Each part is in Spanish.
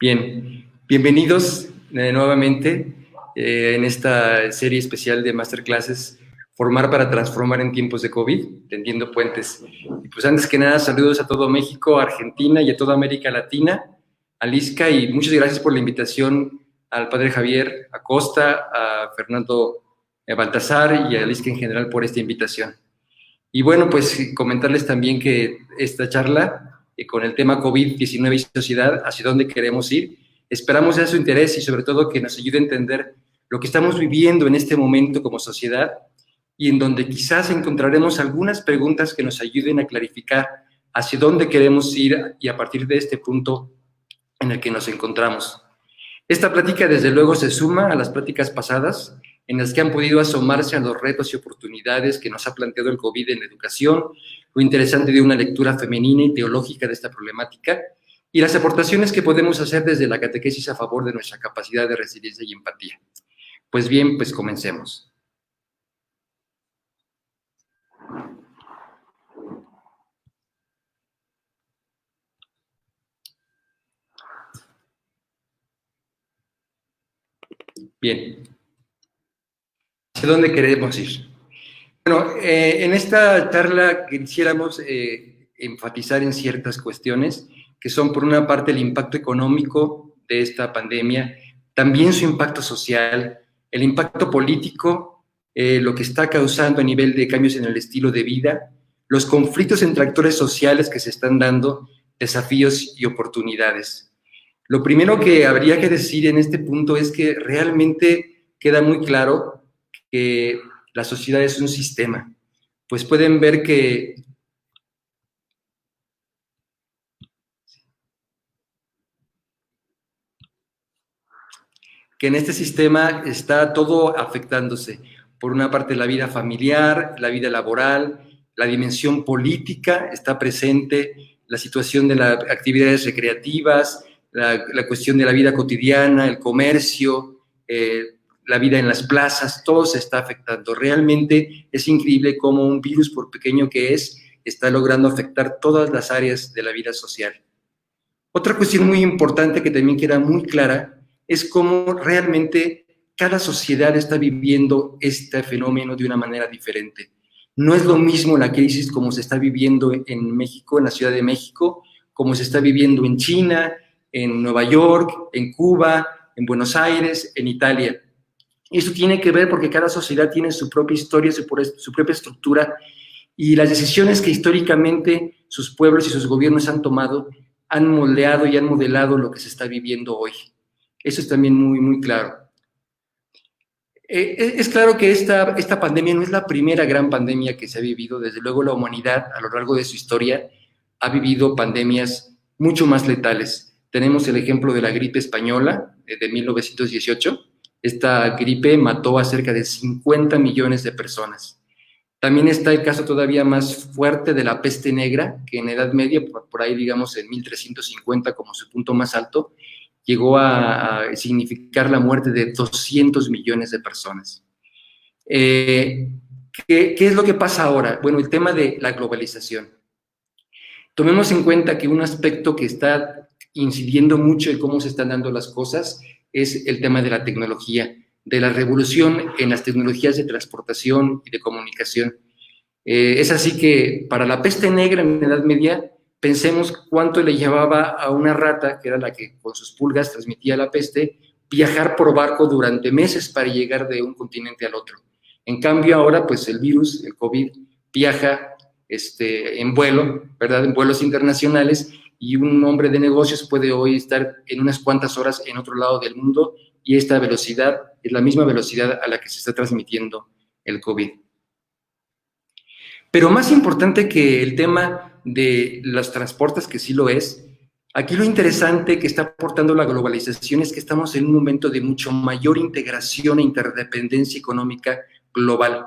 Bien, bienvenidos nuevamente en esta serie especial de Masterclasses Formar para Transformar en Tiempos de COVID, Tendiendo Puentes. Y pues antes que nada, saludos a todo México, Argentina y a toda América Latina, a Lisca, y muchas gracias por la invitación al padre Javier Acosta, a Fernando Baltasar y a Lisca en general por esta invitación. Y bueno, pues comentarles también que esta charla con el tema COVID-19 y sociedad, hacia dónde queremos ir, esperamos de su interés y sobre todo que nos ayude a entender lo que estamos viviendo en este momento como sociedad y en donde quizás encontraremos algunas preguntas que nos ayuden a clarificar hacia dónde queremos ir y a partir de este punto en el que nos encontramos. Esta plática desde luego se suma a las pláticas pasadas en las que han podido asomarse a los retos y oportunidades que nos ha planteado el COVID en la educación, lo interesante de una lectura femenina y teológica de esta problemática, y las aportaciones que podemos hacer desde la catequesis a favor de nuestra capacidad de resiliencia y empatía. Pues bien, pues comencemos. Bien. ¿Hacia dónde queremos ir? Bueno, en esta charla quisiéramos enfatizar en ciertas cuestiones que son, por una parte, el impacto económico de esta pandemia, también su impacto social, el impacto político, lo que está causando a nivel de cambios en el estilo de vida, los conflictos entre actores sociales que se están dando, desafíos y oportunidades. Lo primero que habría que decir en este punto es que realmente queda muy claro que la sociedad es un sistema. Pues pueden ver que en este sistema está todo afectándose. Por una parte, la vida familiar, la vida laboral, la dimensión política está presente, la situación de las actividades recreativas, la cuestión de la vida cotidiana, el comercio, la vida en las plazas, todo se está afectando. Realmente es increíble cómo un virus, por pequeño que es, está logrando afectar todas las áreas de la vida social. Otra cuestión muy importante que también queda muy clara es cómo realmente cada sociedad está viviendo este fenómeno de una manera diferente. No es lo mismo la crisis como se está viviendo en México, en la Ciudad de México, como se está viviendo en China, en Nueva York, en Cuba, en Buenos Aires, en Italia. Eso tiene que ver porque cada sociedad tiene su propia historia, su propia estructura, y las decisiones que históricamente sus pueblos y sus gobiernos han tomado han moldeado y han modelado lo que se está viviendo hoy. Eso es también muy, muy claro. Es claro que esta pandemia no es la primera gran pandemia que se ha vivido. Desde luego la humanidad a lo largo de su historia ha vivido pandemias mucho más letales. Tenemos el ejemplo de la gripe española de 1918. Esta gripe mató a cerca de 50 millones de personas. También está el caso todavía más fuerte de la peste negra, que en Edad Media, por ahí digamos en 1350 como su punto más alto, llegó a significar la muerte de 200 millones de personas. ¿Qué es lo que pasa ahora? Bueno, el tema de la globalización. Tomemos en cuenta que un aspecto que está incidiendo mucho en cómo se están dando las cosas es el tema de la tecnología, de la revolución en las tecnologías de transportación y de comunicación. Es así que para la peste negra en la Edad Media, pensemos cuánto le llevaba a una rata, que era la que con sus pulgas transmitía la peste, viajar por barco durante meses para llegar de un continente al otro. En cambio ahora, pues el virus, el COVID, viaja en vuelo, ¿verdad? En vuelos internacionales, y un hombre de negocios puede hoy estar en unas cuantas horas en otro lado del mundo, y esta velocidad es la misma velocidad a la que se está transmitiendo el COVID. Pero más importante que el tema de los transportes, que sí lo es, aquí lo interesante que está aportando la globalización es que estamos en un momento de mucho mayor integración e interdependencia económica global.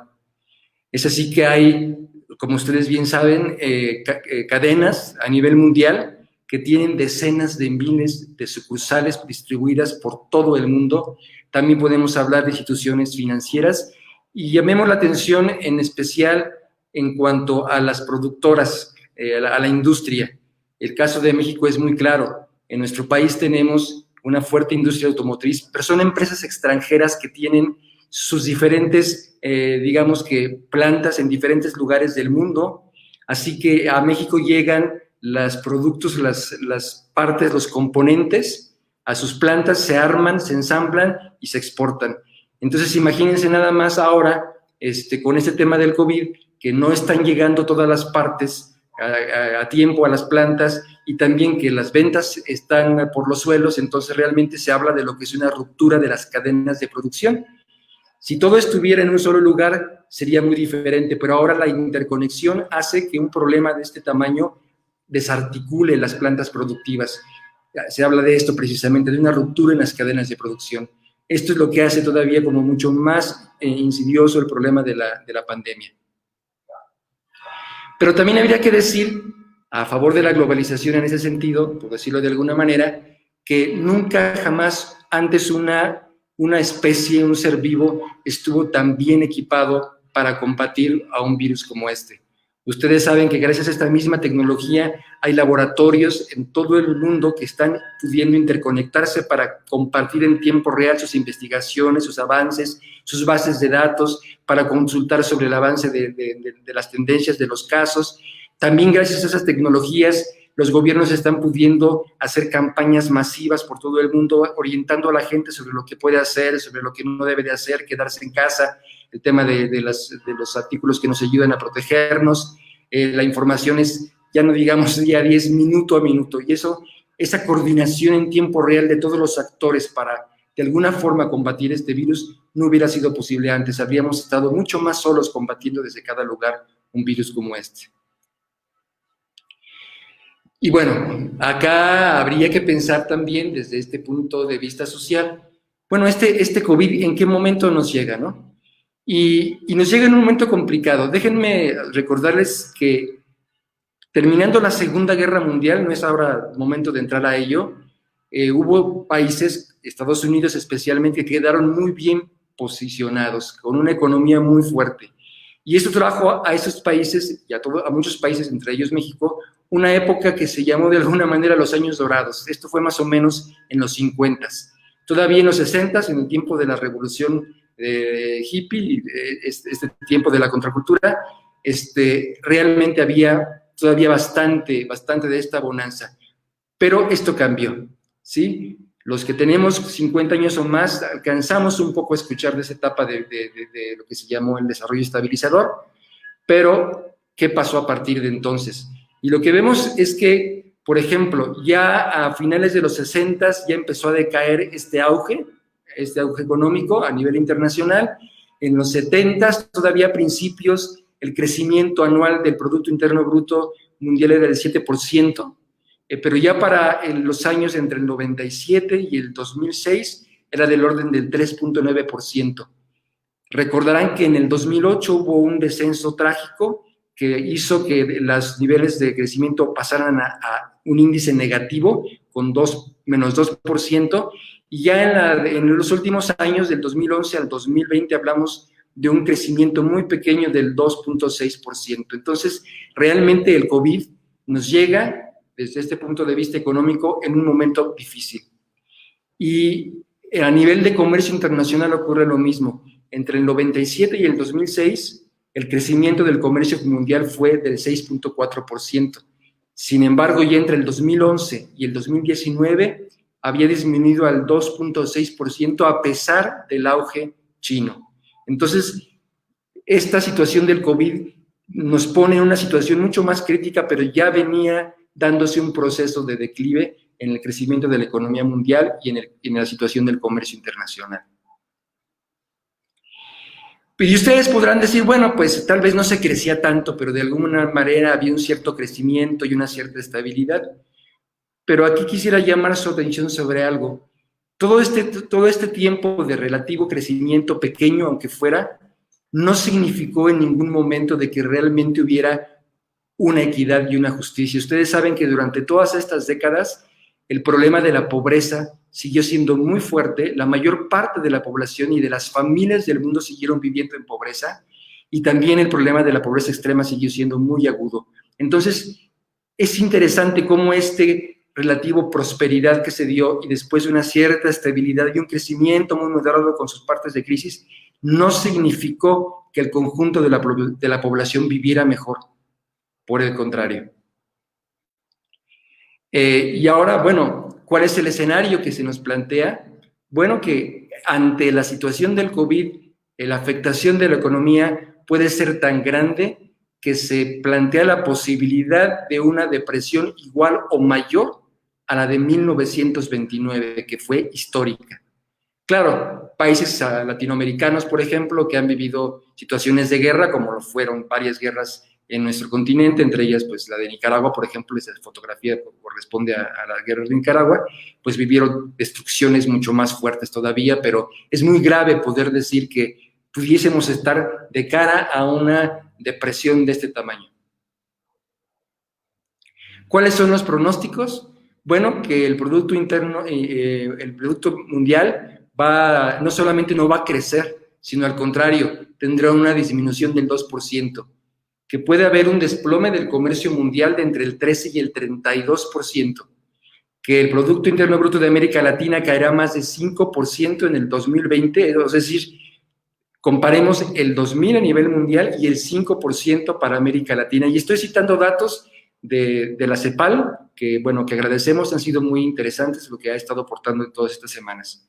Es así que hay, como ustedes bien saben, cadenas a nivel mundial que tienen decenas de miles de sucursales distribuidas por todo el mundo. También podemos hablar de instituciones financieras y llamemos la atención en especial en cuanto a las productoras, a la industria. El caso de México es muy claro. En nuestro país tenemos una fuerte industria automotriz, pero son empresas extranjeras que tienen sus diferentes, digamos que, plantas en diferentes lugares del mundo. Así que a México llegan los productos, las partes, los componentes a sus plantas, se arman, se ensamblan y se exportan. Entonces, imagínense nada más ahora, con este tema del COVID, que no están llegando todas las partes a tiempo a las plantas, y también que las ventas están por los suelos. Entonces realmente se habla de lo que es una ruptura de las cadenas de producción. Si todo estuviera en un solo lugar, sería muy diferente, pero ahora la interconexión hace que un problema de este tamaño desarticule las plantas productivas. Se habla de esto precisamente, de una ruptura en las cadenas de producción. Esto es lo que hace todavía como mucho más insidioso el problema de la pandemia. Pero también habría que decir, a favor de la globalización en ese sentido, por decirlo de alguna manera, que nunca jamás antes una especie, un ser vivo, estuvo tan bien equipado para combatir a un virus como este. Ustedes saben que gracias a esta misma tecnología hay laboratorios en todo el mundo que están pudiendo interconectarse para compartir en tiempo real sus investigaciones, sus avances, sus bases de datos, para consultar sobre el avance de las tendencias de los casos. También gracias a esas tecnologías, los gobiernos están pudiendo hacer campañas masivas por todo el mundo, orientando a la gente sobre lo que puede hacer, sobre lo que no debe de hacer, quedarse en casa, el tema de los artículos que nos ayudan a protegernos. La información es, ya no digamos día a día, es minuto a minuto, y esa coordinación en tiempo real de todos los actores para de alguna forma combatir este virus no hubiera sido posible antes. Habríamos estado mucho más solos combatiendo desde cada lugar un virus como este. Y bueno, acá habría que pensar también desde este punto de vista social, bueno, este COVID, ¿en qué momento nos llega, no? Y nos llega en un momento complicado. Déjenme recordarles que terminando la Segunda Guerra Mundial, no es ahora momento de entrar a ello, hubo países, Estados Unidos especialmente, que quedaron muy bien posicionados, con una economía muy fuerte. Y esto trajo a esos países, y a muchos países, entre ellos México, una época que se llamó de alguna manera los años dorados. Esto fue más o menos en los 50s. Todavía en los 60s, en el tiempo de la revolución hippie, este tiempo de la contracultura, realmente había todavía bastante de esta bonanza. Pero esto cambió, ¿sí? Los que tenemos 50 años o más alcanzamos un poco a escuchar de esa etapa de lo que se llamó el desarrollo estabilizador, pero ¿qué pasó a partir de entonces? Y lo que vemos es que, por ejemplo, ya a finales de los 60s ya empezó a decaer este auge económico a nivel internacional. En los 70s, todavía a principios, el crecimiento anual del Producto Interno Bruto mundial era del 7%, pero ya para los años entre el 97 y el 2006 era del orden del 3.9%. Recordarán que en el 2008 hubo un descenso trágico que hizo que los niveles de crecimiento pasaran a un índice negativo con menos 2%, y ya en los últimos años, del 2011 al 2020, hablamos de un crecimiento muy pequeño del 2.6%. Entonces, realmente el COVID nos llega, desde este punto de vista económico, en un momento difícil. Y a nivel de comercio internacional ocurre lo mismo. Entre el 97 y el 2006, el crecimiento del comercio mundial fue del 6.4%. Sin embargo, ya entre el 2011 y el 2019 había disminuido al 2.6% a pesar del auge chino. Entonces, esta situación del COVID nos pone en una situación mucho más crítica, pero ya venía dándose un proceso de declive en el crecimiento de la economía mundial y en la situación del comercio internacional. Y ustedes podrán decir, bueno, pues tal vez no se crecía tanto, pero de alguna manera había un cierto crecimiento y una cierta estabilidad. Pero aquí quisiera llamar su atención sobre algo. Todo este tiempo de relativo crecimiento, pequeño aunque fuera, no significó en ningún momento de que realmente hubiera una equidad y una justicia. Ustedes saben que durante todas estas décadas el problema de la pobreza siguió siendo muy fuerte. La mayor parte de la población y de las familias del mundo siguieron viviendo en pobreza, y también el problema de la pobreza extrema siguió siendo muy agudo. Entonces, es interesante cómo este relativo prosperidad que se dio y después de una cierta estabilidad y un crecimiento muy moderado con sus partes de crisis, no significó que el conjunto de la población viviera mejor. Por el contrario. Y ahora, bueno, ¿cuál es el escenario que se nos plantea? Bueno, que ante la situación del COVID, la afectación de la economía puede ser tan grande que se plantea la posibilidad de una depresión igual o mayor a la de 1929, que fue histórica. Claro, países latinoamericanos, por ejemplo, que han vivido situaciones de guerra, como lo fueron varias guerras en nuestro continente, entre ellas pues la de Nicaragua, por ejemplo, esa fotografía corresponde a la guerra de Nicaragua, pues vivieron destrucciones mucho más fuertes todavía, pero es muy grave poder decir que pudiésemos estar de cara a una depresión de este tamaño. ¿Cuáles son los pronósticos? Bueno, que el Producto Interno, el Producto Mundial no solamente no va a crecer, sino al contrario, tendrá una disminución del 2%, que puede haber un desplome del comercio mundial de entre el 13 y el 32%, que el Producto Interno Bruto de América Latina caerá más de 5% en el 2020, es decir, comparemos el 2000 a nivel mundial y el 5% para América Latina. Y estoy citando datos de la CEPAL, que, bueno, que agradecemos, han sido muy interesantes lo que ha estado aportando en todas estas semanas.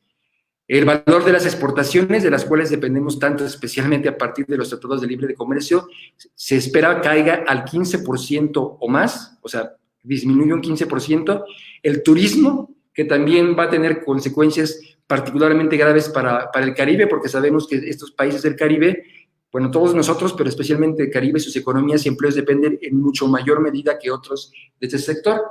El valor de las exportaciones, de las cuales dependemos tanto, especialmente a partir de los tratados de libre comercio, se espera caiga al 15% o más, o sea, disminuye un 15%. El turismo, que también va a tener consecuencias particularmente graves para el Caribe, porque sabemos que estos países del Caribe, bueno, todos nosotros, pero especialmente el Caribe, sus economías y empleos dependen en mucho mayor medida que otros de este sector.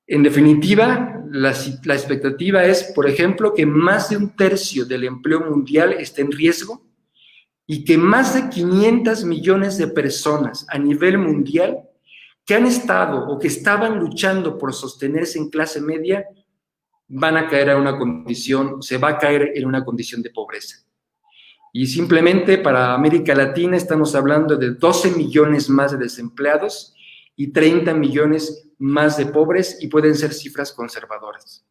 En definitiva, la expectativa es, por ejemplo, que más de un tercio del empleo mundial esté en riesgo y que más de 500 millones de personas a nivel mundial que han estado o que estaban luchando por sostenerse en clase media van a caer a una condición, se va a caer en una condición de pobreza. Y simplemente para América Latina estamos hablando de 12 millones más de desempleados y 30 millones más de pobres, y pueden ser cifras conservadoras.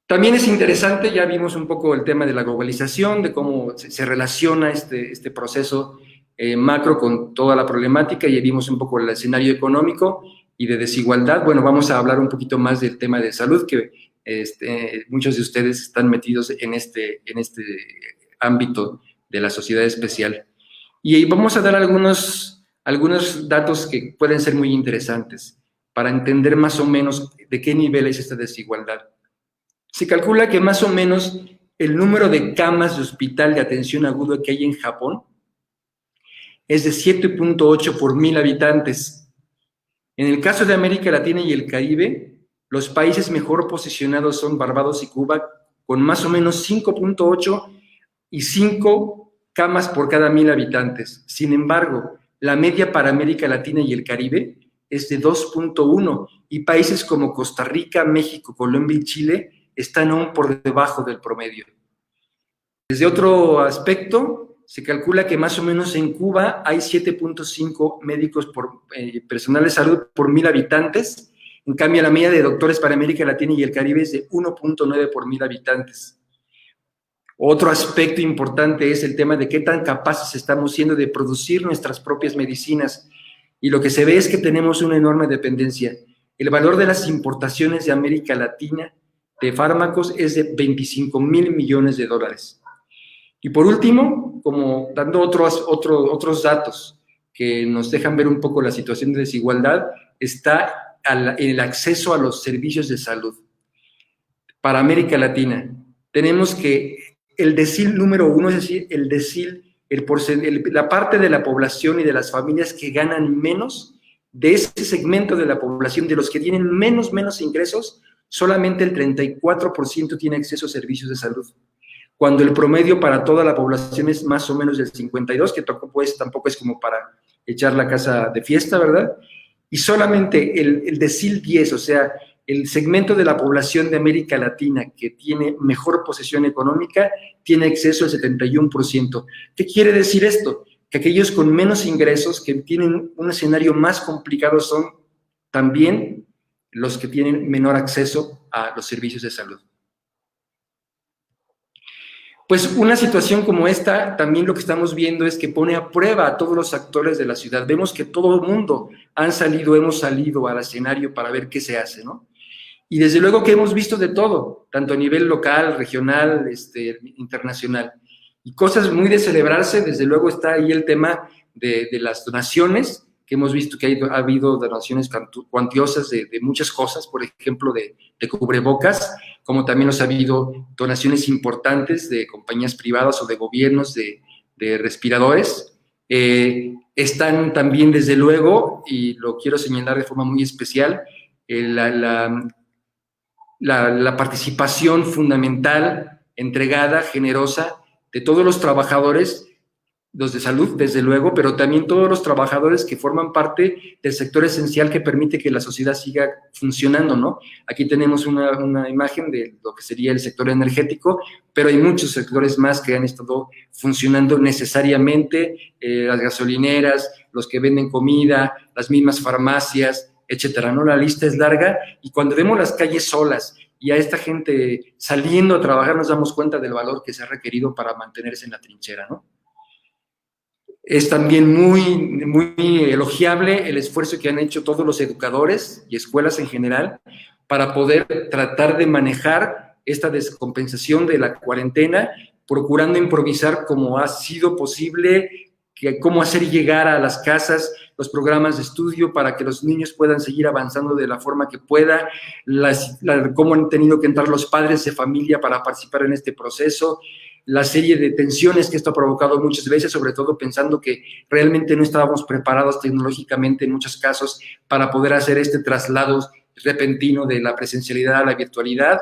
También es interesante, ya vimos un poco el tema de la globalización, de cómo se relaciona este proceso macro con toda la problemática, y vimos un poco el escenario económico y de desigualdad. Bueno, vamos a hablar un poquito más del tema de salud, que muchos de ustedes están metidos en este ámbito de la sociedad especial. Y vamos a dar algunos datos que pueden ser muy interesantes para entender más o menos de qué nivel es esta desigualdad. Se calcula que más o menos el número de camas de hospital de atención aguda que hay en Japón es de 7.8 por 1,000 habitantes. En el caso de América Latina y el Caribe, los países mejor posicionados son Barbados y Cuba, con más o menos 5.8 y 5 camas por cada 1,000 habitantes. Sin embargo, la media para América Latina y el Caribe es de 2.1, y países como Costa Rica, México, Colombia y Chile están aún por debajo del promedio. Desde otro aspecto, se calcula que más o menos en Cuba hay 7.5 médicos por personal de salud por 1,000 habitantes. En cambio, la media de doctores para América Latina y el Caribe es de 1.9 por 1,000 habitantes. Otro aspecto importante es el tema de qué tan capaces estamos siendo de producir nuestras propias medicinas, y lo que se ve es que tenemos una enorme dependencia. El valor de las importaciones de América Latina de fármacos es de 25,000 millones de dólares. Y por último, como dando otros datos que nos dejan ver un poco la situación de desigualdad, está el acceso a los servicios de salud. Para América Latina, tenemos que el decil número 1, es decir, el decil, la parte de la población y de las familias que ganan menos, de ese segmento de la población, de los que tienen menos ingresos, solamente el 34% tiene acceso a servicios de salud, cuando el promedio para toda la población es más o menos del 52%, que tampoco es como para echar la casa de fiesta, ¿verdad? Y solamente el decil 10, o sea, el segmento de la población de América Latina que tiene mejor posición económica, tiene acceso al 71%. ¿Qué quiere decir esto? que aquellos con menos ingresos, que tienen un escenario más complicado, son también los que tienen menor acceso a los servicios de salud. Pues una situación como esta, también lo que estamos viendo es que pone a prueba a todos los actores de la ciudad. Vemos que todo el mundo hemos salido al escenario para ver qué se hace, ¿no? Y desde luego que hemos visto de todo, tanto a nivel local, regional, internacional. Y cosas muy de celebrarse, desde luego está ahí el tema de las donaciones, que hemos visto que ha habido donaciones cuantiosas de muchas cosas, por ejemplo, de cubrebocas, como también ha habido donaciones importantes de compañías privadas o de gobiernos de respiradores. Están también, desde luego, y lo quiero señalar de forma muy especial, la participación fundamental, entregada, generosa, de todos los trabajadores, los de salud, desde luego, pero también todos los trabajadores que forman parte del sector esencial que permite que la sociedad siga funcionando, ¿no? Aquí tenemos una imagen de lo que sería el sector energético, pero hay muchos sectores más que han estado funcionando necesariamente, las gasolineras, los que venden comida, las mismas farmacias, etcétera, ¿no? La lista es larga, y cuando vemos las calles solas y a esta gente saliendo a trabajar, nos damos cuenta del valor que se ha requerido para mantenerse en la trinchera, ¿no? Es también muy elogiable el esfuerzo que han hecho todos los educadores y escuelas en general para poder tratar de manejar esta descompensación de la cuarentena, procurando improvisar como ha sido posible, cómo hacer llegar a las casas los programas de estudio para que los niños puedan seguir avanzando de la forma que pueda, cómo han tenido que entrar los padres de familia para participar en este proceso, la serie de tensiones que esto ha provocado muchas veces, sobre todo pensando que realmente no estábamos preparados tecnológicamente en muchos casos para poder hacer este traslado repentino de la presencialidad a la virtualidad.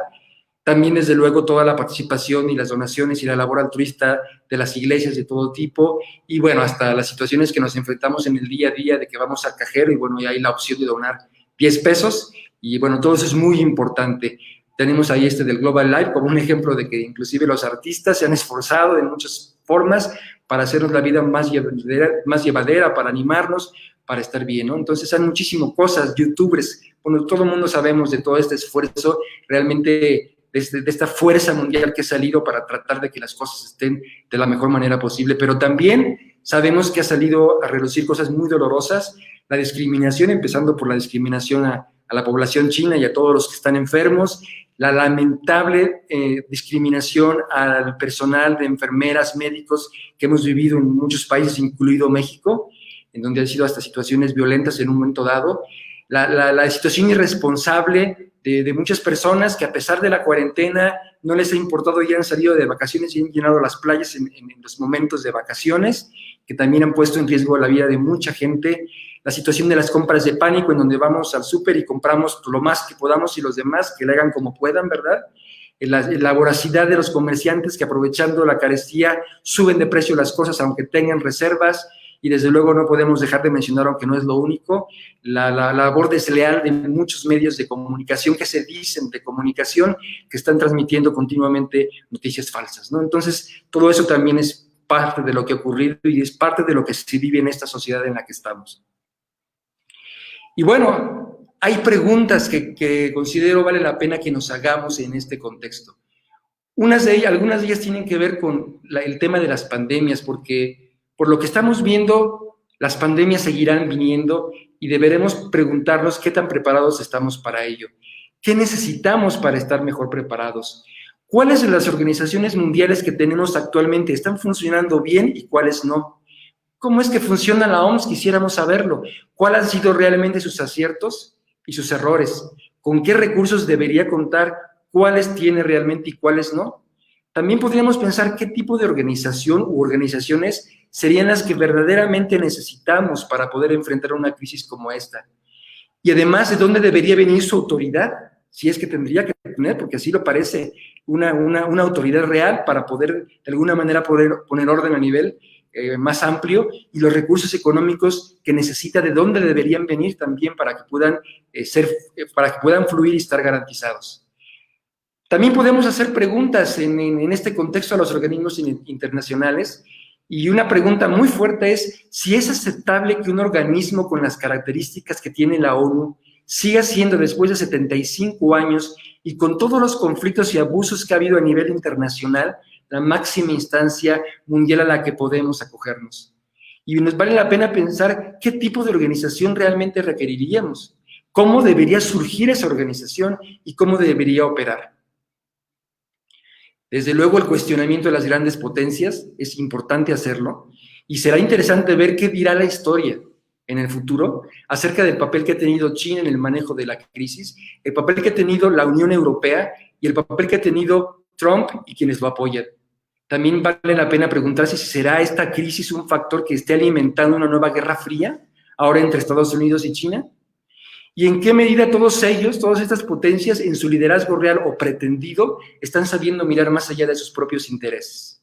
También, desde luego, toda la participación y las donaciones y la labor altruista de las iglesias de todo tipo, y bueno, hasta las situaciones que nos enfrentamos en el día a día de que vamos al cajero y bueno, ya hay la opción de donar 10 pesos, y bueno, todo eso es muy importante. Tenemos ahí del Global Life como un ejemplo de que inclusive los artistas se han esforzado en muchas formas para hacernos la vida más llevadera, para animarnos, para estar bien, ¿no? Entonces hay muchísimas cosas, youtubers, bueno, todo el mundo sabemos de todo este esfuerzo, realmente de esta fuerza mundial que ha salido para tratar de que las cosas estén de la mejor manera posible, pero también sabemos que ha salido a relucir cosas muy dolorosas, la discriminación, empezando por la discriminación a la población china y a todos los que están enfermos, la lamentable discriminación al personal de enfermeras, médicos que hemos vivido en muchos países, incluido México, en donde han sido hasta situaciones violentas en un momento dado, la situación irresponsable de muchas personas que a pesar de la cuarentena no les ha importado y han salido de vacaciones y han llenado las playas en los momentos de vacaciones, que también han puesto en riesgo la vida de mucha gente. La situación de las compras de pánico, en donde vamos al súper y compramos lo más que podamos y los demás que le hagan como puedan, ¿verdad? La voracidad de los comerciantes que, aprovechando la carestía, suben de precio las cosas aunque tengan reservas. Y desde luego no podemos dejar de mencionar, aunque no es lo único, la labor desleal de muchos medios de comunicación que se dicen de comunicación, que están transmitiendo continuamente noticias falsas, ¿no? Entonces, todo eso también es parte de lo que ha ocurrido y es parte de lo que se vive en esta sociedad en la que estamos. Y bueno, hay preguntas que considero vale la pena que nos hagamos en este contexto. Algunas de ellas tienen que ver con el tema de las pandemias, porque por lo que estamos viendo, las pandemias seguirán viniendo y deberemos preguntarnos qué tan preparados estamos para ello. ¿Qué necesitamos para estar mejor preparados? ¿Cuáles de las organizaciones mundiales que tenemos actualmente están funcionando bien y cuáles no? ¿Cómo es que funciona la OMS? Quisiéramos saberlo. ¿Cuáles han sido realmente sus aciertos y sus errores? ¿Con qué recursos debería contar? ¿Cuáles tiene realmente y cuáles no? También podríamos pensar qué tipo de organización u organizaciones serían las que verdaderamente necesitamos para poder enfrentar una crisis como esta. Y además, ¿de dónde debería venir su autoridad? Si es que tendría que tener, porque así lo parece, una autoridad real para poder, de alguna manera, poder poner orden a nivel más amplio, y los recursos económicos que necesita, de dónde deberían venir también para que puedan para que puedan fluir y estar garantizados. También podemos hacer preguntas en este contexto a los organismos internacionales Y una pregunta muy fuerte es si es aceptable que un organismo con las características que tiene la ONU siga siendo, después de 75 años y con todos los conflictos y abusos que ha habido a nivel internacional, la máxima instancia mundial a la que podemos acogernos. Y nos vale la pena pensar qué tipo de organización realmente requeriríamos, cómo debería surgir esa organización y cómo debería operar. Desde luego, el cuestionamiento de las grandes potencias es importante hacerlo y será interesante ver qué dirá la historia en el futuro acerca del papel que ha tenido China en el manejo de la crisis, el papel que ha tenido la Unión Europea y el papel que ha tenido Trump y quienes lo apoyan. También vale la pena preguntarse si será esta crisis un factor que esté alimentando una nueva guerra fría ahora entre Estados Unidos y China. ¿Y en qué medida todos ellos, todas estas potencias, en su liderazgo real o pretendido, están sabiendo mirar más allá de sus propios intereses?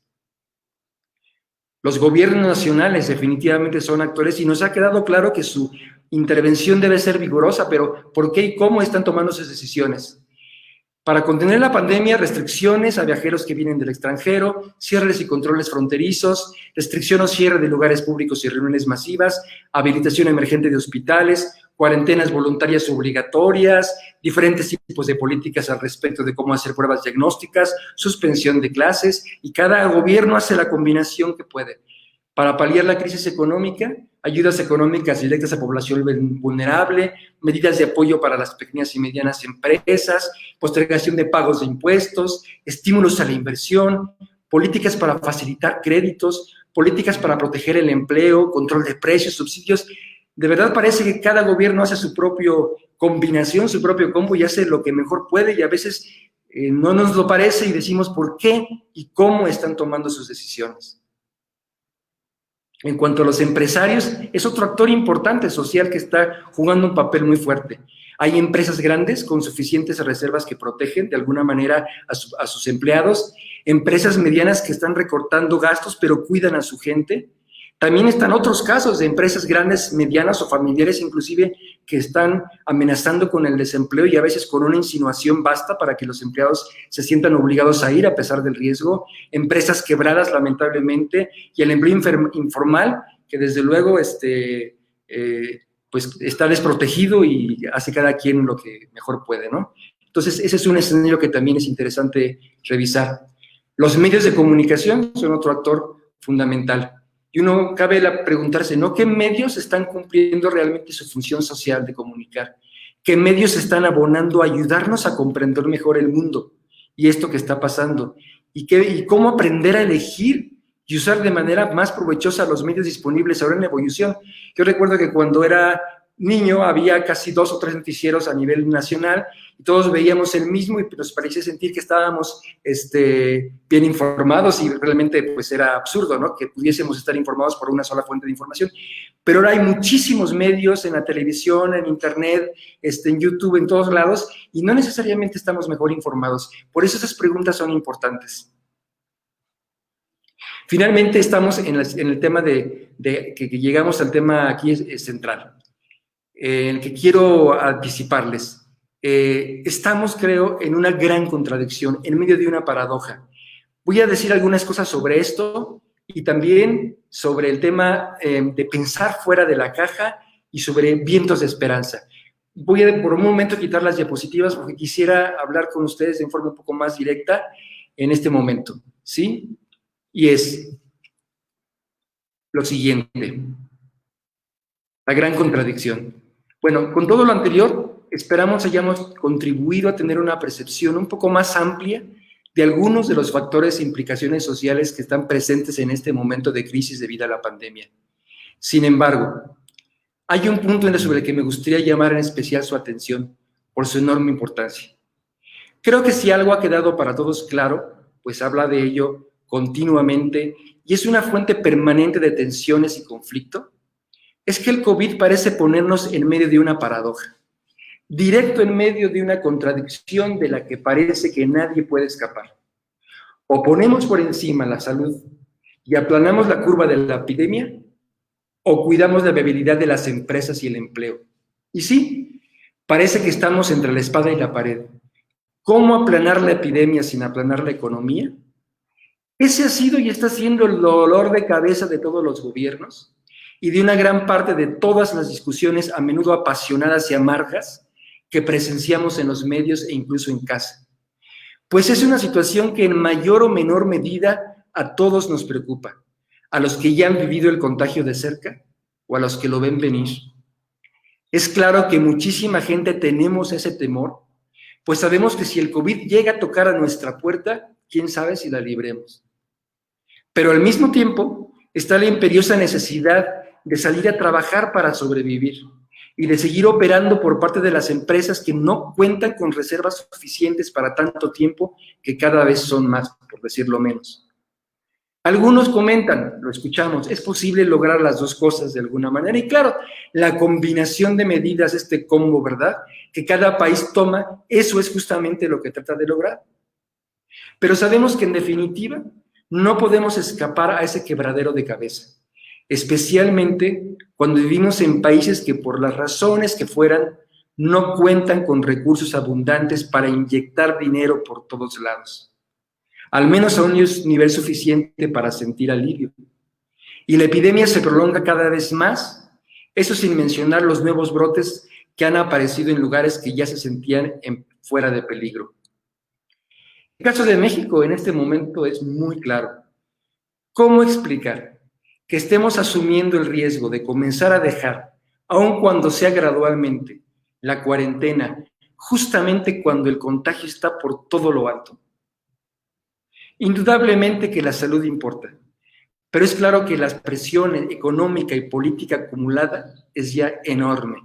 Los gobiernos nacionales definitivamente son actores y nos ha quedado claro que su intervención debe ser vigorosa, pero ¿por qué y cómo están tomando sus decisiones? Para contener la pandemia, restricciones a viajeros que vienen del extranjero, cierres y controles fronterizos, restricción o cierre de lugares públicos y reuniones masivas, habilitación emergente de hospitales, cuarentenas voluntarias obligatorias, diferentes tipos de políticas al respecto de cómo hacer pruebas diagnósticas, suspensión de clases, y cada gobierno hace la combinación que puede. Para paliar la crisis económica, ayudas económicas directas a población vulnerable, medidas de apoyo para las pequeñas y medianas empresas, postergación de pagos de impuestos, estímulos a la inversión, políticas para facilitar créditos, políticas para proteger el empleo, control de precios, subsidios. De verdad parece que cada gobierno hace su propia combinación, su propio combo y hace lo que mejor puede y a veces no nos lo parece y decimos por qué y cómo están tomando sus decisiones. En cuanto a los empresarios, es otro actor importante social que está jugando un papel muy fuerte. Hay empresas grandes con suficientes reservas que protegen de alguna manera a sus empleados, empresas medianas que están recortando gastos pero cuidan a su gente. También están otros casos de empresas grandes, medianas o familiares inclusive que están amenazando con el desempleo y a veces con una insinuación basta para que los empleados se sientan obligados a ir a pesar del riesgo. Empresas quebradas lamentablemente y el empleo informal que desde luego pues está desprotegido y hace cada quien lo que mejor puede, ¿no? Entonces ese es un escenario que también es interesante revisar. Los medios de comunicación son otro actor fundamental. Y uno cabe preguntarse, ¿no? ¿Qué medios están cumpliendo realmente su función social de comunicar? ¿Qué medios están abonando a ayudarnos a comprender mejor el mundo y esto que está pasando? ¿Y cómo aprender a elegir y usar de manera más provechosa los medios disponibles ahora en evolución? Yo recuerdo que cuando era niño había casi 2 o 3 noticieros a nivel nacional y todos veíamos el mismo y nos parecía sentir que estábamos bien informados y realmente pues era absurdo, ¿no? Que pudiésemos estar informados por una sola fuente de información. Pero ahora hay muchísimos medios en la televisión, en internet, en YouTube, en todos lados y no necesariamente estamos mejor informados. Por eso esas preguntas son importantes. Finalmente estamos en el tema que llegamos al tema aquí es central, el que quiero anticiparles. Estamos, creo, en una gran contradicción, en medio de una paradoja. Voy a decir algunas cosas sobre esto y también sobre el tema de pensar fuera de la caja y sobre vientos de esperanza. Voy a por un momento quitar las diapositivas porque quisiera hablar con ustedes de forma un poco más directa en este momento, ¿sí? Y es lo siguiente, la gran contradicción. Bueno, con todo lo anterior, esperamos hayamos contribuido a tener una percepción un poco más amplia de algunos de los factores e implicaciones sociales que están presentes en este momento de crisis debido a la pandemia. Sin embargo, hay un punto sobre el que me gustaría llamar en especial su atención por su enorme importancia. Creo que si algo ha quedado para todos claro, pues habla de ello continuamente y es una fuente permanente de tensiones y conflicto, es que el COVID parece ponernos en medio de una paradoja, directo en medio de una contradicción de la que parece que nadie puede escapar. O ponemos por encima la salud y aplanamos la curva de la epidemia, o cuidamos la viabilidad de las empresas y el empleo. Y sí, parece que estamos entre la espada y la pared. ¿Cómo aplanar la epidemia sin aplanar la economía? Ese ha sido y está siendo el dolor de cabeza de todos los gobiernos y de una gran parte de todas las discusiones, a menudo apasionadas y amargas, que presenciamos en los medios e incluso en casa. Pues es una situación que en mayor o menor medida a todos nos preocupa, a los que ya han vivido el contagio de cerca o a los que lo ven venir. Es claro que muchísima gente tenemos ese temor, pues sabemos que si el COVID llega a tocar a nuestra puerta, quién sabe si la libremos. Pero al mismo tiempo está la imperiosa necesidad de salir a trabajar para sobrevivir y de seguir operando por parte de las empresas que no cuentan con reservas suficientes para tanto tiempo, que cada vez son más, por decirlo menos. Algunos comentan, lo escuchamos, es posible lograr las dos cosas de alguna manera. Y claro, la combinación de medidas, este combo, ¿verdad?, que cada país toma, eso es justamente lo que trata de lograr. Pero sabemos que en definitiva no podemos escapar a ese quebradero de cabeza, especialmente cuando vivimos en países que por las razones que fueran no cuentan con recursos abundantes para inyectar dinero por todos lados, al menos a un nivel suficiente para sentir alivio. Y la epidemia se prolonga cada vez más, eso sin mencionar los nuevos brotes que han aparecido en lugares que ya se sentían fuera de peligro. El caso de México en este momento es muy claro. ¿Cómo explicar que estemos asumiendo el riesgo de comenzar a dejar, aun cuando sea gradualmente, la cuarentena, justamente cuando el contagio está por todo lo alto? Indudablemente que la salud importa, pero es claro que la presión económica y política acumulada es ya enorme.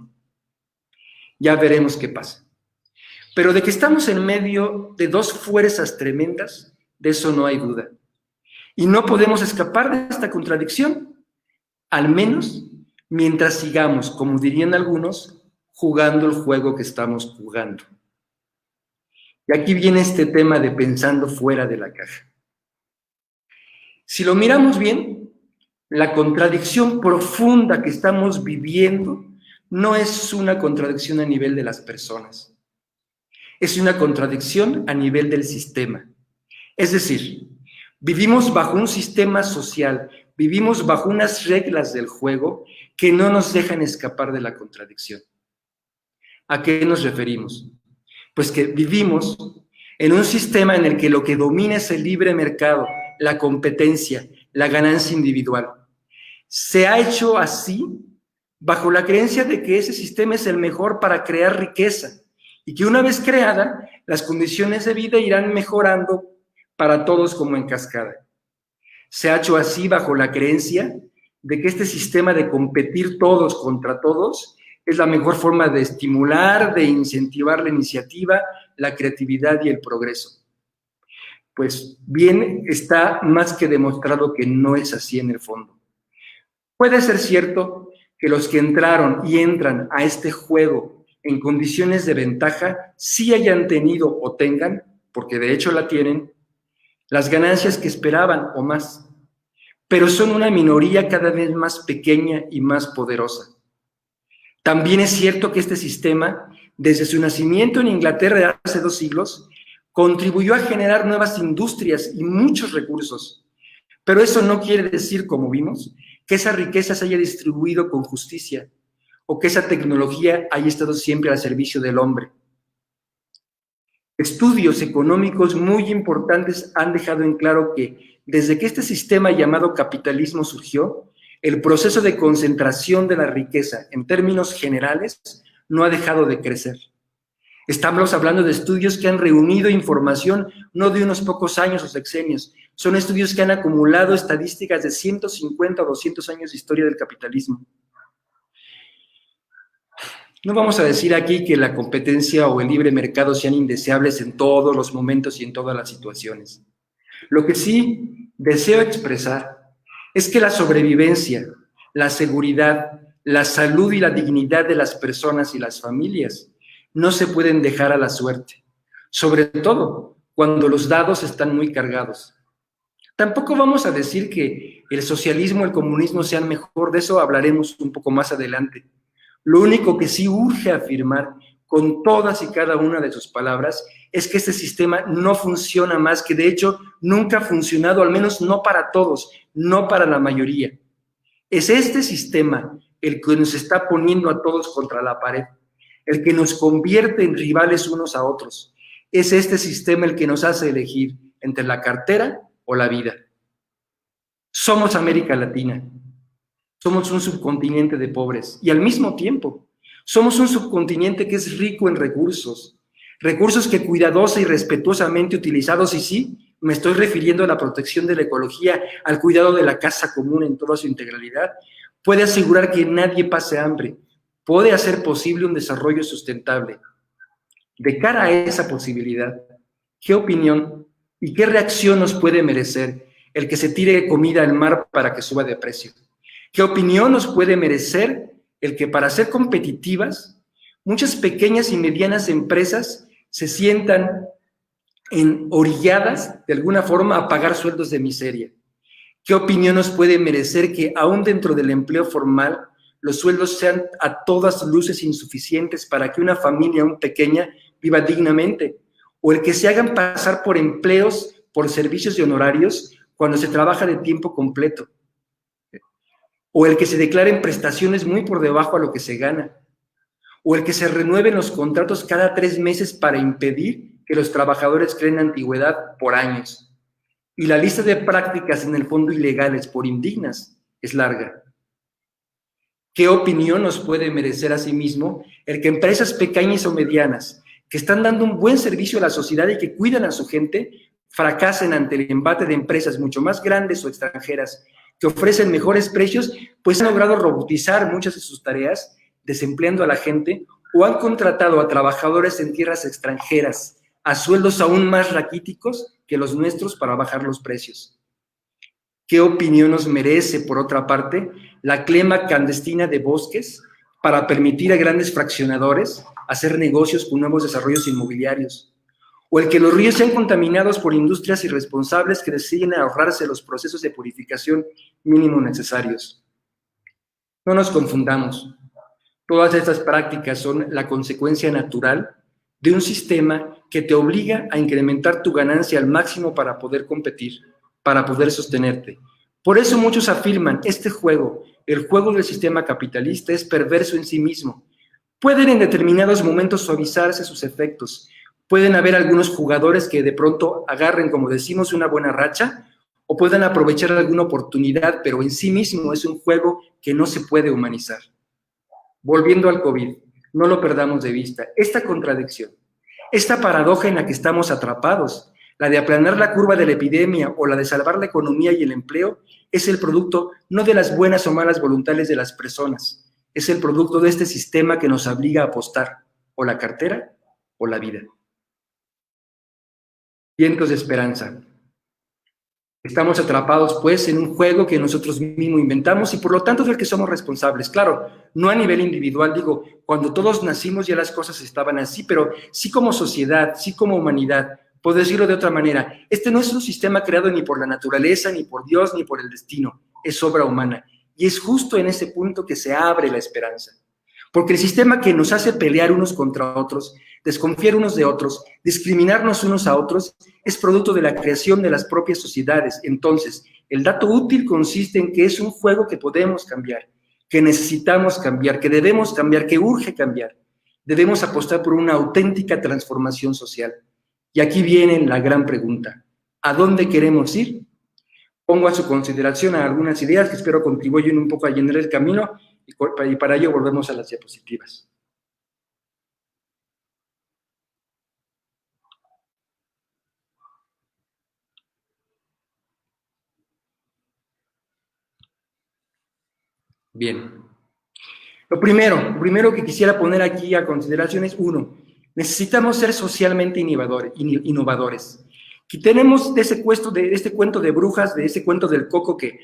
Ya veremos qué pasa. Pero de que estamos en medio de dos fuerzas tremendas, de eso no hay duda. Y no podemos escapar de esta contradicción, al menos mientras sigamos, como dirían algunos, jugando el juego que estamos jugando. Y aquí viene este tema de pensando fuera de la caja. Si lo miramos bien, la contradicción profunda que estamos viviendo no es una contradicción a nivel de las personas. Es una contradicción a nivel del sistema. Es decir, vivimos bajo un sistema social, vivimos bajo unas reglas del juego que no nos dejan escapar de la contradicción. ¿A qué nos referimos? Pues que vivimos en un sistema en el que lo que domina es el libre mercado, la competencia, la ganancia individual. Se ha hecho así bajo la creencia de que ese sistema es el mejor para crear riqueza, y que una vez creada, las condiciones de vida irán mejorando para todos como en cascada. Se ha hecho así bajo la creencia de que este sistema de competir todos contra todos es la mejor forma de estimular, de incentivar la iniciativa, la creatividad y el progreso. Pues bien, está más que demostrado que no es así en el fondo. Puede ser cierto que los que entraron y entran a este juego en condiciones de ventaja sí hayan tenido o tengan, porque de hecho la tienen, las ganancias que esperaban o más, pero son una minoría cada vez más pequeña y más poderosa. También es cierto que este sistema, desde su nacimiento en Inglaterra hace 2 siglos, contribuyó a generar nuevas industrias y muchos recursos, pero eso no quiere decir, como vimos, que esa riqueza se haya distribuido con justicia, o que esa tecnología haya estado siempre al servicio del hombre. Estudios económicos muy importantes han dejado en claro que desde que este sistema llamado capitalismo surgió, el proceso de concentración de la riqueza en términos generales no ha dejado de crecer. Estamos hablando de estudios que han reunido información no de unos pocos años o sexenios, son estudios que han acumulado estadísticas de 150 o 200 años de historia del capitalismo. No vamos a decir aquí que la competencia o el libre mercado sean indeseables en todos los momentos y en todas las situaciones. Lo que sí deseo expresar es que la sobrevivencia, la seguridad, la salud y la dignidad de las personas y las familias no se pueden dejar a la suerte, sobre todo cuando los dados están muy cargados. Tampoco vamos a decir que el socialismo o el comunismo sean mejor, de eso hablaremos un poco más adelante. Lo único que sí urge afirmar con todas y cada una de sus palabras, es que este sistema no funciona más, que de hecho nunca ha funcionado, al menos no para todos, no para la mayoría. Es este sistema el que nos está poniendo a todos contra la pared, el que nos convierte en rivales unos a otros. Es este sistema el que nos hace elegir entre la cartera o la vida. Somos América Latina, somos un subcontinente de pobres y al mismo tiempo somos un subcontinente que es rico en recursos, recursos que cuidadosa y respetuosamente utilizados, y sí, me estoy refiriendo a la protección de la ecología, al cuidado de la casa común en toda su integralidad, puede asegurar que nadie pase hambre, puede hacer posible un desarrollo sustentable. De cara a esa posibilidad, ¿qué opinión y qué reacción nos puede merecer el que se tire comida al mar para que suba de precio? ¿Qué opinión nos puede merecer el que para ser competitivas, muchas pequeñas y medianas empresas se sientan orilladas de alguna forma a pagar sueldos de miseria? ¿Qué opinión nos puede merecer que aún dentro del empleo formal los sueldos sean a todas luces insuficientes para que una familia aún pequeña viva dignamente? ¿O el que se hagan pasar por empleos, por servicios y honorarios cuando se trabaja de tiempo completo? ¿O el que se declaren prestaciones muy por debajo a lo que se gana? ¿O el que se renueven los contratos cada 3 meses para impedir que los trabajadores creen antigüedad por años? Y la lista de prácticas en el fondo ilegales por indignas es larga. ¿Qué opinión nos puede merecer asimismo el que empresas pequeñas o medianas que están dando un buen servicio a la sociedad y que cuidan a su gente fracasen ante el embate de empresas mucho más grandes o extranjeras que ofrecen mejores precios, pues han logrado robotizar muchas de sus tareas, desempleando a la gente, o han contratado a trabajadores en tierras extranjeras a sueldos aún más raquíticos que los nuestros para bajar los precios? ¿Qué opinión nos merece, por otra parte, la quema clandestina de bosques para permitir a grandes fraccionadores hacer negocios con nuevos desarrollos inmobiliarios? ¿O el que los ríos sean contaminados por industrias irresponsables que deciden ahorrarse los procesos de purificación mínimo necesarios? No nos confundamos. Todas estas prácticas son la consecuencia natural de un sistema que te obliga a incrementar tu ganancia al máximo para poder competir, para poder sostenerte. Por eso muchos afirman, este juego, el juego del sistema capitalista, es perverso en sí mismo. Pueden en determinados momentos suavizarse sus efectos. Pueden haber algunos jugadores que de pronto agarren, como decimos, una buena racha, o puedan aprovechar alguna oportunidad, pero en sí mismo es un juego que no se puede humanizar. Volviendo al COVID, no lo perdamos de vista. Esta contradicción, esta paradoja en la que estamos atrapados, la de aplanar la curva de la epidemia o la de salvar la economía y el empleo, es el producto no de las buenas o malas voluntades de las personas, es el producto de este sistema que nos obliga a apostar o la cartera o la vida. Vientos de esperanza. Estamos atrapados, pues, en un juego que nosotros mismos inventamos y por lo tanto del que somos responsables. Claro, no a nivel individual, digo, cuando todos nacimos ya las cosas estaban así, pero sí como sociedad, sí como humanidad. Puedo decirlo de otra manera, este no es un sistema creado ni por la naturaleza, ni por Dios, ni por el destino, es obra humana. Y es justo en ese punto que se abre la esperanza. Porque el sistema que nos hace pelear unos contra otros, desconfiar unos de otros, discriminarnos unos a otros, es producto de la creación de las propias sociedades. Entonces, el dato útil consiste en que es un juego que podemos cambiar, que necesitamos cambiar, que debemos cambiar, que urge cambiar. Debemos apostar por una auténtica transformación social. Y aquí viene la gran pregunta, ¿a dónde queremos ir? Pongo a su consideración algunas ideas que espero contribuyan un poco a llenar el camino y para ello volvemos a las diapositivas. Bien. Lo primero que quisiera poner aquí a consideración es, uno, necesitamos ser socialmente innovadores. Quitemos de este cuento de brujas, de ese cuento del coco que,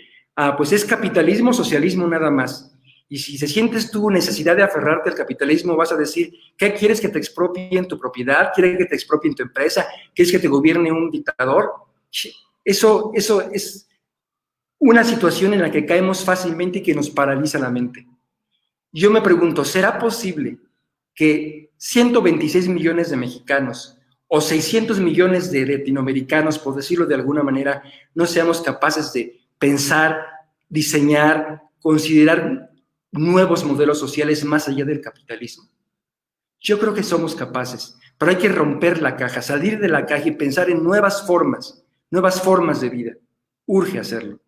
pues es capitalismo, socialismo nada más. Y si sientes tu necesidad de aferrarte al capitalismo, vas a decir, ¿qué quieres que te expropien tu propiedad? ¿Quieres que te expropien tu empresa? ¿Quieres que te gobierne un dictador? Eso es una situación en la que caemos fácilmente y que nos paraliza la mente. Yo me pregunto, ¿será posible que 126 millones de mexicanos o 600 millones de latinoamericanos, por decirlo de alguna manera, no seamos capaces de pensar, diseñar, considerar nuevos modelos sociales más allá del capitalismo? Yo creo que somos capaces, pero hay que romper la caja, salir de la caja y pensar en nuevas formas de vida. Urge hacerlo.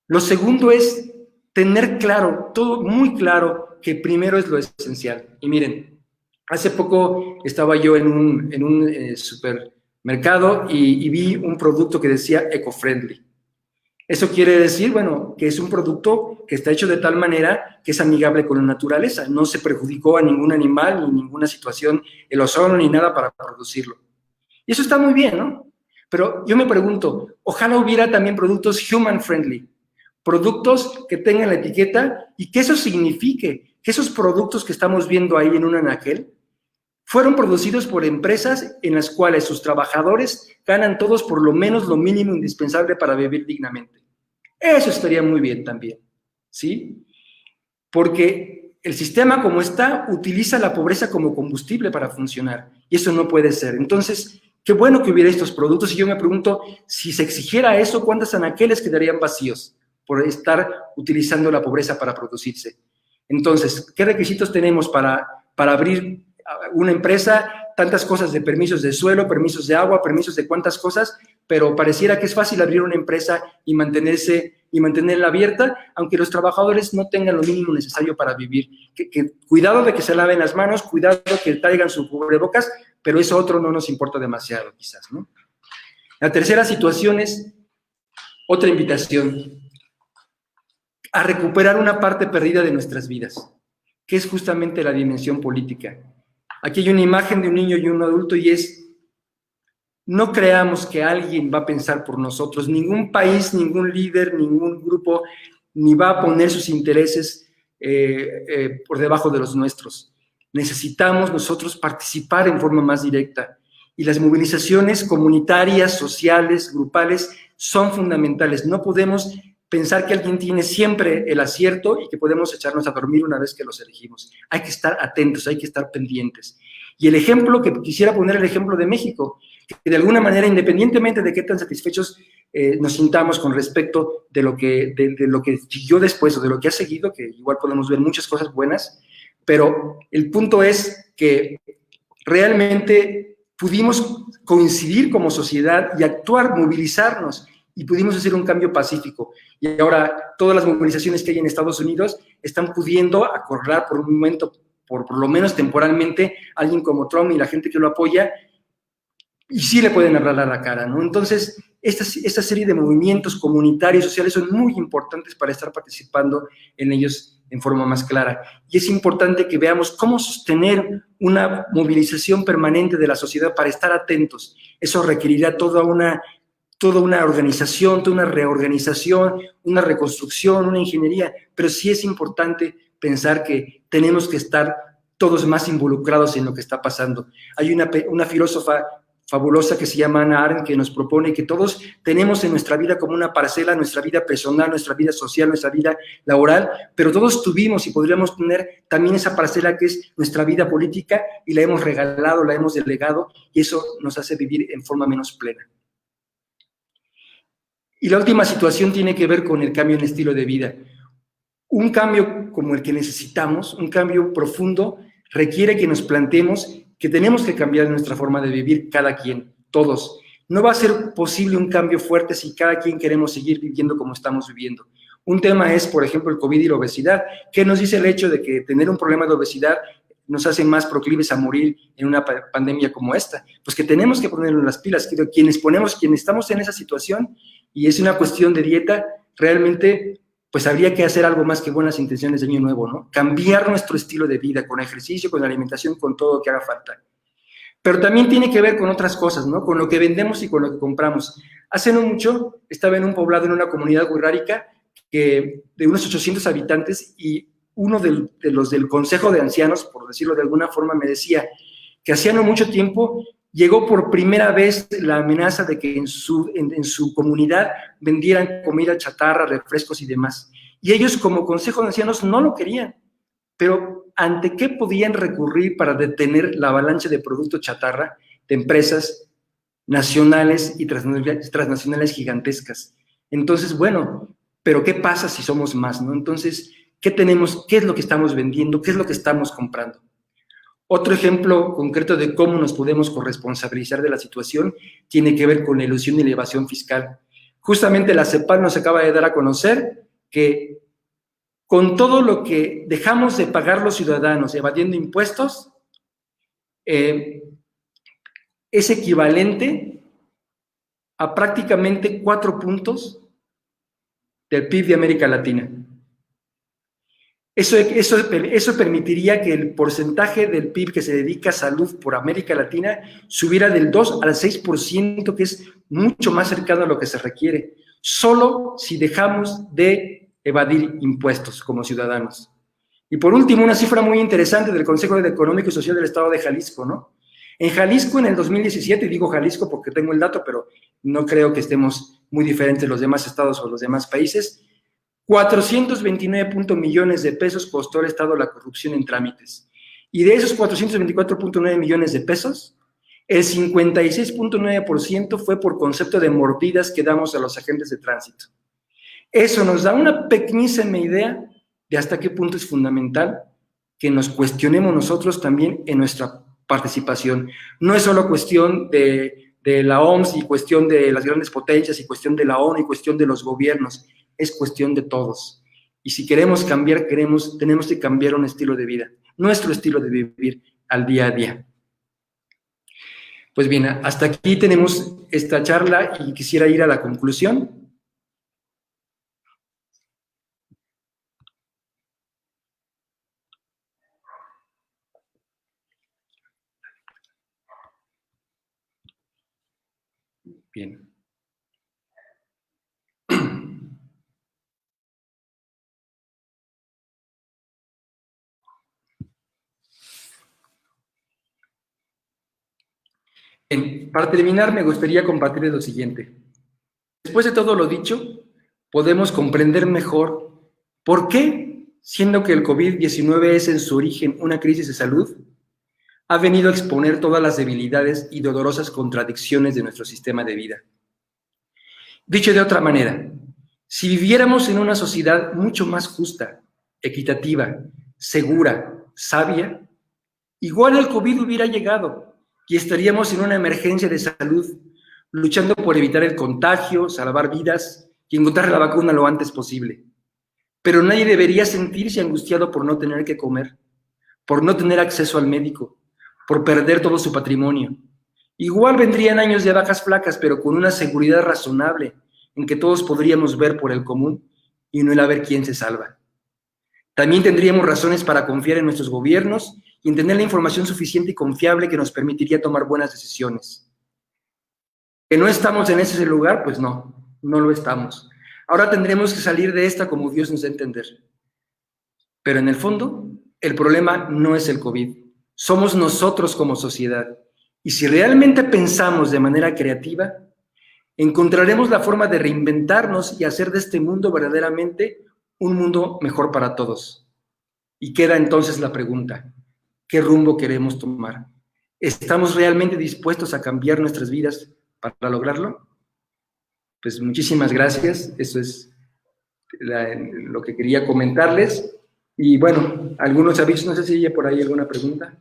Lo segundo es tener claro, todo muy claro, que primero es lo esencial. Y miren, hace poco estaba yo en un supermercado y vi un producto que decía eco-friendly. Eso quiere decir, bueno, que es un producto que está hecho de tal manera que es amigable con la naturaleza. No se perjudicó a ningún animal, ni ninguna situación, el ozono, ni nada para producirlo. Y eso está muy bien, ¿no? Pero yo me pregunto, ojalá hubiera también productos human-friendly, productos que tengan la etiqueta y que eso signifique que esos productos que estamos viendo ahí en un anaquel fueron producidos por empresas en las cuales sus trabajadores ganan todos por lo menos lo mínimo indispensable para vivir dignamente. Eso estaría muy bien también, ¿sí? Porque el sistema como está utiliza la pobreza como combustible para funcionar y eso no puede ser. Entonces, qué bueno que hubiera estos productos y yo me pregunto, si se exigiera eso, ¿cuántos anaqueles quedarían vacíos por estar utilizando la pobreza para producirse? Entonces, ¿qué requisitos tenemos para abrir una empresa? Tantas cosas de permisos de suelo, permisos de agua, permisos de cuántas cosas, pero pareciera que es fácil abrir una empresa y mantenerla abierta, aunque los trabajadores no tengan lo mínimo necesario para vivir. Cuidado de que se laven las manos, cuidado de que traigan su cubrebocas, pero eso otro no nos importa demasiado, quizás, ¿no? La tercera situación es otra invitación a recuperar una parte perdida de nuestras vidas, que es justamente la dimensión política. Aquí hay una imagen de un niño y un adulto y es, no creamos que alguien va a pensar por nosotros, ningún país, ningún líder, ningún grupo, ni va a poner sus intereses por debajo de los nuestros. Necesitamos nosotros participar en forma más directa y las movilizaciones comunitarias, sociales, grupales son fundamentales. No podemos pensar que alguien tiene siempre el acierto y que podemos echarnos a dormir una vez que los elegimos. Hay que estar atentos, hay que estar pendientes. Y el ejemplo que quisiera poner, el ejemplo de México, que de alguna manera, independientemente de qué tan satisfechos nos sintamos con respecto de lo que siguió después o de lo que ha seguido, que igual podemos ver muchas cosas buenas, pero el punto es que realmente pudimos coincidir como sociedad y actuar, movilizarnos, y pudimos hacer un cambio pacífico. Y ahora todas las movilizaciones que hay en Estados Unidos están pudiendo acorralar por un momento, por lo menos temporalmente, a alguien como Trump y la gente que lo apoya, y sí le pueden hablar a la cara, ¿no? Entonces, esta serie de movimientos comunitarios, sociales, son muy importantes para estar participando en ellos en forma más clara. Y es importante que veamos cómo sostener una movilización permanente de la sociedad para estar atentos. Eso requerirá toda una organización, toda una reorganización, una reconstrucción, una ingeniería, pero sí es importante pensar que tenemos que estar todos más involucrados en lo que está pasando. Hay una filósofa fabulosa que se llama Hannah Arendt, que nos propone que todos tenemos en nuestra vida como una parcela, nuestra vida personal, nuestra vida social, nuestra vida laboral, pero todos tuvimos y podríamos tener también esa parcela que es nuestra vida política y la hemos regalado, la hemos delegado y eso nos hace vivir en forma menos plena. Y la última situación tiene que ver con el cambio en estilo de vida. Un cambio como el que necesitamos, un cambio profundo, requiere que nos planteemos que tenemos que cambiar nuestra forma de vivir cada quien, todos. No va a ser posible un cambio fuerte si cada quien queremos seguir viviendo como estamos viviendo. Un tema es, por ejemplo, el COVID y la obesidad. ¿Qué nos dice el hecho de que tener un problema de obesidad nos hace más proclives a morir en una pandemia como esta? Pues que tenemos que ponernos las pilas. Quienes estamos en esa situación y es una cuestión de dieta, realmente pues habría que hacer algo más que buenas intenciones de año nuevo, ¿no? Cambiar nuestro estilo de vida con ejercicio, con alimentación, con todo lo que haga falta. Pero también tiene que ver con otras cosas, ¿no? Con lo que vendemos y con lo que compramos. Hace no mucho estaba en un poblado, en una comunidad wixárika, de unos 800 habitantes, y uno de los del consejo de ancianos, por decirlo de alguna forma, me decía que hacía no mucho tiempo llegó por primera vez la amenaza de que en su comunidad vendieran comida chatarra, refrescos y demás. Y ellos, como consejo de ancianos, no lo querían, pero ¿ante qué podían recurrir para detener la avalancha de productos chatarra de empresas nacionales y transnacionales gigantescas? Entonces, bueno, pero ¿qué pasa si somos más, no? Entonces, ¿qué tenemos? ¿Qué es lo que estamos vendiendo? ¿Qué es lo que estamos comprando? Otro ejemplo concreto de cómo nos podemos corresponsabilizar de la situación tiene que ver con la ilusión y la evasión fiscal. Justamente la CEPAL nos acaba de dar a conocer que con todo lo que dejamos de pagar los ciudadanos evadiendo impuestos, es equivalente a prácticamente 4 puntos del PIB de América Latina. Eso permitiría que el porcentaje del PIB que se dedica a salud por América Latina subiera del 2 al 6%, que es mucho más cercano a lo que se requiere, solo si dejamos de evadir impuestos como ciudadanos. Y por último, una cifra muy interesante del Consejo Económico y Social del Estado de Jalisco, ¿no? En Jalisco, en el 2017, y digo Jalisco porque tengo el dato, pero no creo que estemos muy diferentes los demás estados o los demás países, 429 millones de pesos costó al Estado la corrupción en trámites. Y de esos 424.9 millones de pesos, el 56.9% fue por concepto de mordidas que damos a los agentes de tránsito. Eso nos da una pequeñísima idea de hasta qué punto es fundamental que nos cuestionemos nosotros también en nuestra participación. No es solo cuestión de la OMS y cuestión de las grandes potencias y cuestión de la ONU y cuestión de los gobiernos, es cuestión de todos. Y si queremos cambiar, tenemos que cambiar un estilo de vida, nuestro estilo de vivir al día a día. Pues bien, hasta aquí tenemos esta charla y quisiera ir a la conclusión. Bien. Bien, para terminar, me gustaría compartirles lo siguiente. Después de todo lo dicho, podemos comprender mejor por qué, siendo que el COVID-19 es en su origen una crisis de salud, ha venido a exponer todas las debilidades y dolorosas contradicciones de nuestro sistema de vida. Dicho de otra manera, si viviéramos en una sociedad mucho más justa, equitativa, segura, sabia, igual el COVID hubiera llegado y estaríamos en una emergencia de salud, luchando por evitar el contagio, salvar vidas y encontrar la vacuna lo antes posible. Pero nadie debería sentirse angustiado por no tener que comer, por no tener acceso al médico, por perder todo su patrimonio. Igual vendrían años de vacas flacas, pero con una seguridad razonable en que todos podríamos ver por el común y no el a ver quién se salva. También tendríamos razones para confiar en nuestros gobiernos y en tener la información suficiente y confiable que nos permitiría tomar buenas decisiones. ¿Que no estamos en ese lugar? Pues no lo estamos. Ahora tendremos que salir de esta como Dios nos da a entender. Pero en el fondo, el problema no es el COVID. Somos nosotros como sociedad. Y si realmente pensamos de manera creativa, encontraremos la forma de reinventarnos y hacer de este mundo verdaderamente un mundo mejor para todos. Y queda entonces la pregunta, ¿qué rumbo queremos tomar? ¿Estamos realmente dispuestos a cambiar nuestras vidas para lograrlo? Pues muchísimas gracias, eso es lo que quería comentarles. Y bueno, algunos avisos, no sé si hay por ahí alguna pregunta.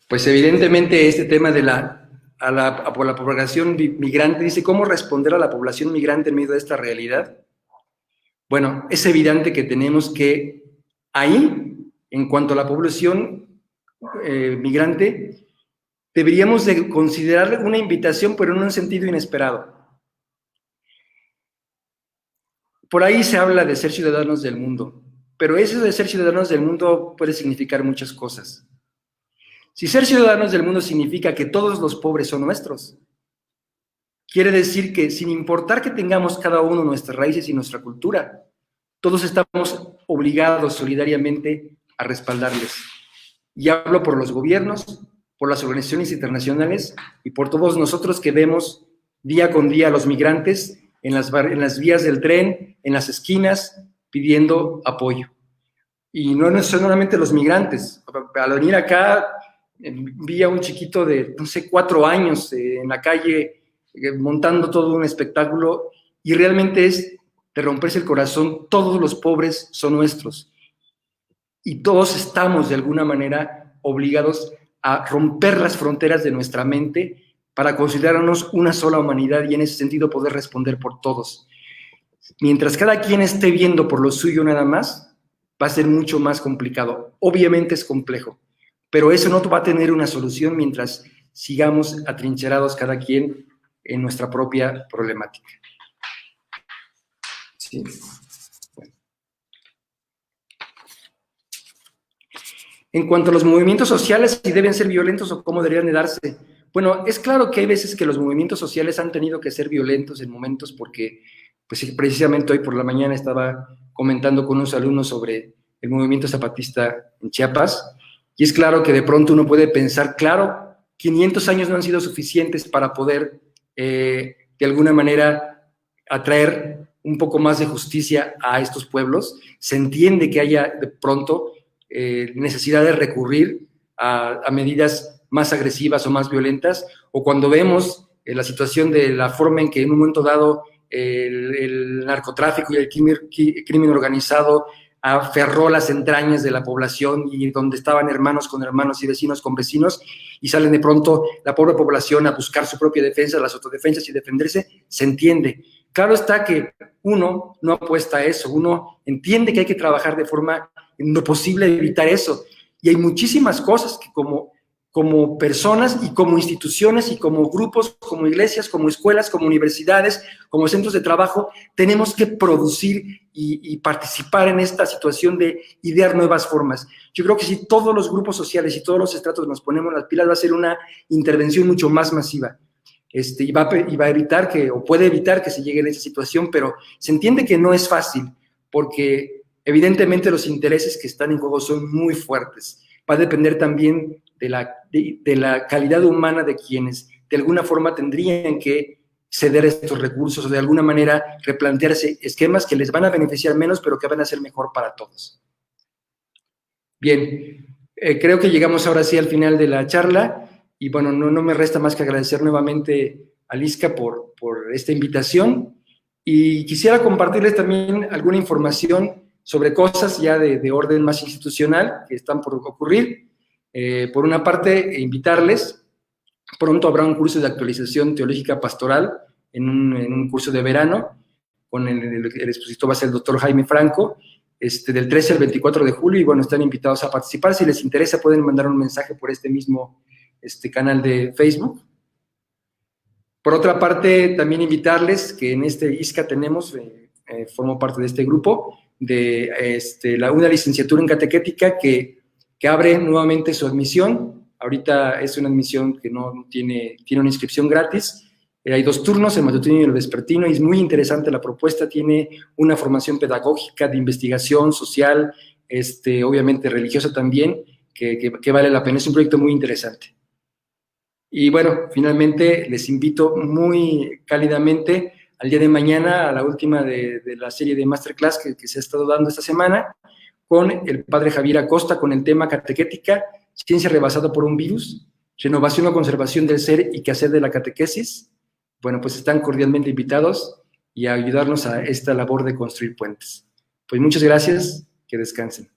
Pues evidentemente este tema de la población migrante, dice, ¿cómo responder a la población migrante en medio de esta realidad? Bueno, es evidente que tenemos que ahí, en cuanto a la población migrante, deberíamos de considerar una invitación, pero en un sentido inesperado. Por ahí se habla de ser ciudadanos del mundo, pero eso de ser ciudadanos del mundo puede significar muchas cosas. Si ser ciudadanos del mundo significa que todos los pobres son nuestros, quiere decir que sin importar que tengamos cada uno nuestras raíces y nuestra cultura, todos estamos obligados solidariamente a respaldarles. Y hablo por los gobiernos, por las organizaciones internacionales y por todos nosotros que vemos día con día a los migrantes en las vías del tren, en las esquinas, pidiendo apoyo. Y no son solamente los migrantes. Al venir acá, vi a un chiquito de, no sé, 4 años en la calle montando todo un espectáculo, y realmente es de romperse el corazón. Todos los pobres son nuestros y todos estamos de alguna manera obligados a romper las fronteras de nuestra mente para considerarnos una sola humanidad y en ese sentido poder responder por todos. Mientras cada quien esté viendo por lo suyo nada más, va a ser mucho más complicado. Obviamente es complejo, pero eso no va a tener una solución mientras sigamos atrincherados cada quien en nuestra propia problemática. Sí. Bueno. En cuanto a los movimientos sociales, si deben ser violentos o cómo deberían de darse. Bueno, es claro que hay veces que los movimientos sociales han tenido que ser violentos en momentos porque, pues precisamente hoy por la mañana estaba comentando con unos alumnos sobre el movimiento zapatista en Chiapas, y es claro que de pronto uno puede pensar, claro, 500 años no han sido suficientes para poder, de alguna manera, atraer un poco más de justicia a estos pueblos. Se entiende que haya de pronto necesidad de recurrir a medidas más agresivas o más violentas, o cuando vemos la situación de la forma en que en un momento dado el narcotráfico y el crimen organizado aferró las entrañas de la población y donde estaban hermanos con hermanos y vecinos con vecinos, y salen de pronto la pobre población a buscar su propia defensa, las autodefensas y defenderse, se entiende. Claro está que uno no apuesta a eso, uno entiende que hay que trabajar de forma en lo posible evitar eso, y hay muchísimas cosas que como personas y como instituciones y como grupos, como iglesias, como escuelas, como universidades, como centros de trabajo, tenemos que producir y participar en esta situación de idear nuevas formas. Yo creo que si todos los grupos sociales y todos los estratos nos ponemos las pilas, va a ser una intervención mucho más masiva. Y va a evitar que, o puede evitar que se llegue a esa situación, pero se entiende que no es fácil, porque evidentemente los intereses que están en juego son muy fuertes. Va a depender también de la calidad humana de quienes de alguna forma tendrían que ceder estos recursos o de alguna manera replantearse esquemas que les van a beneficiar menos, pero que van a ser mejor para todos. Bien, creo que llegamos ahora sí al final de la charla, y bueno, no me resta más que agradecer nuevamente a Lizca por esta invitación, y quisiera compartirles también alguna información sobre cosas ya de orden más institucional que están por ocurrir. Por una parte, invitarles, pronto habrá un curso de actualización teológica pastoral en un curso de verano, con el expositor va a ser el doctor Jaime Franco, del 13 al 24 de julio, y bueno, están invitados a participar. Si les interesa, pueden mandar un mensaje por este mismo canal de Facebook. Por otra parte, también invitarles que en ISCA tenemos, formo parte de este grupo, de una licenciatura en catequética que abre nuevamente su admisión. Ahorita es una admisión que no tiene una inscripción gratis. Hay 2 turnos, el matutino y el vespertino, y es muy interesante la propuesta. Tiene una formación pedagógica, de investigación social, obviamente religiosa también, que vale la pena. Es un proyecto muy interesante. Y bueno, finalmente les invito muy cálidamente al día de mañana a la última de la serie de Masterclass que se ha estado dando esta semana, con el padre Javier Acosta, con el tema catequética, ciencia rebasada por un virus, renovación o conservación del ser y quehacer de la catequesis. Bueno, pues están cordialmente invitados y a ayudarnos a esta labor de construir puentes. Pues muchas gracias, que descansen.